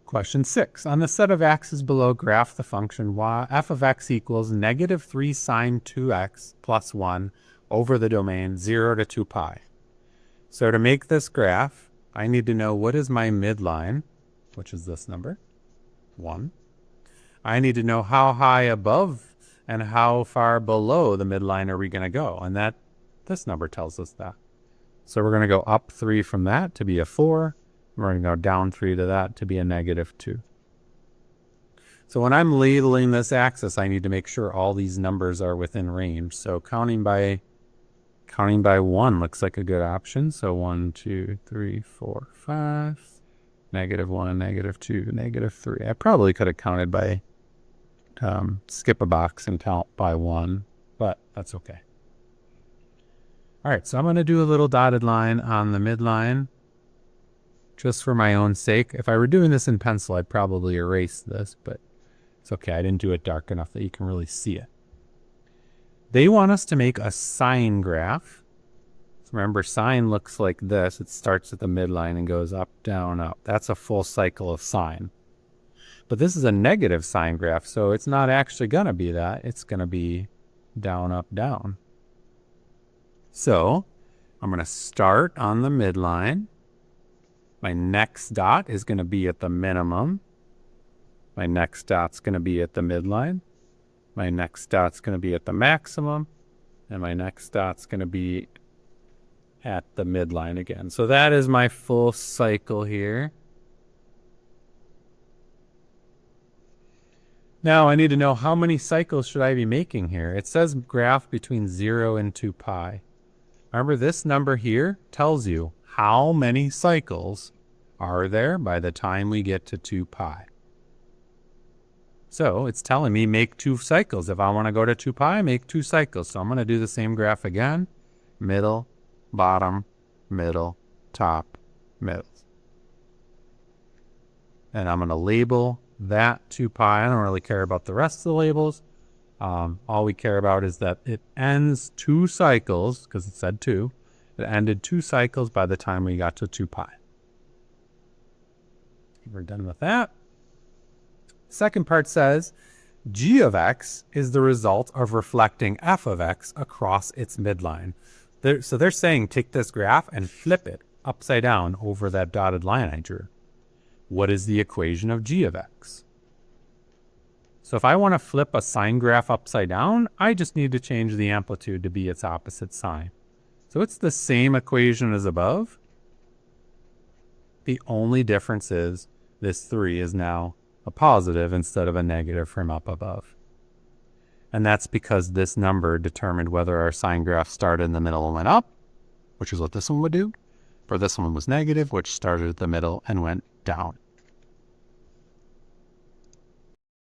Question 6. On the set of axes below, graph the function f of x equals negative 3 sine 2x plus 1 over the domain 0 to 2 pi. So to make this graph, I need to know what is my midline, which is this number, 1. I need to know how high above and how far below the midline are we going to go. And this number tells us that. So we're going to go up 3 from that to be a 4. We're going to go down 3 to that to be a negative 2. So when I'm labeling this axis, I need to make sure all these numbers are within range. So counting by 1 looks like a good option. So 1, 2, 3, 4, 5, negative 1, negative 2, negative 3. I probably could have counted by skip a box and count by 1, but that's okay. All right, so I'm going to do a little dotted line on the midline just for my own sake. If I were doing this in pencil, I'd probably erase this, but it's okay. I didn't do it dark enough that you can really see it. They want us to make a sine graph. So remember, sine looks like this. It starts at the midline and goes up, down, up. That's a full cycle of sine. But this is a negative sine graph, so it's not actually going to be that. It's going to be down, up, down. So I'm going to start on the midline. My next dot is going to be at the minimum. My next dot's going to be at the midline. My next dot's going to be at the maximum. And my next dot's going to be at the midline again. So that is my full cycle here. Now I need to know how many cycles should I be making here. It says graph between 0 and 2 pi. Remember, this number here tells you how many cycles are there by the time we get to 2 pi. So it's telling me make 2 cycles. If I want to go to 2 pi, make 2 cycles. So I'm going to do the same graph again. Middle, bottom, middle, top, middle. And I'm going to label that 2 pi. I don't really care about the rest of the labels. All we care about is that it ends 2 cycles, because it said 2. It ended 2 cycles by the time we got to 2 pi. We're done with that. Second part says, g of x is the result of reflecting f of x across its midline. So they're saying take this graph and flip it upside down over that dotted line I drew. What is the equation of g of x? So if I want to flip a sine graph upside down, I just need to change the amplitude to be its opposite sign. So it's the same equation as above. The only difference is this 3 is now a positive instead of a negative from up above. And that's because this number determined whether our sine graph started in the middle and went up, which is what this one would do, or this one was negative, which started at the middle and went down.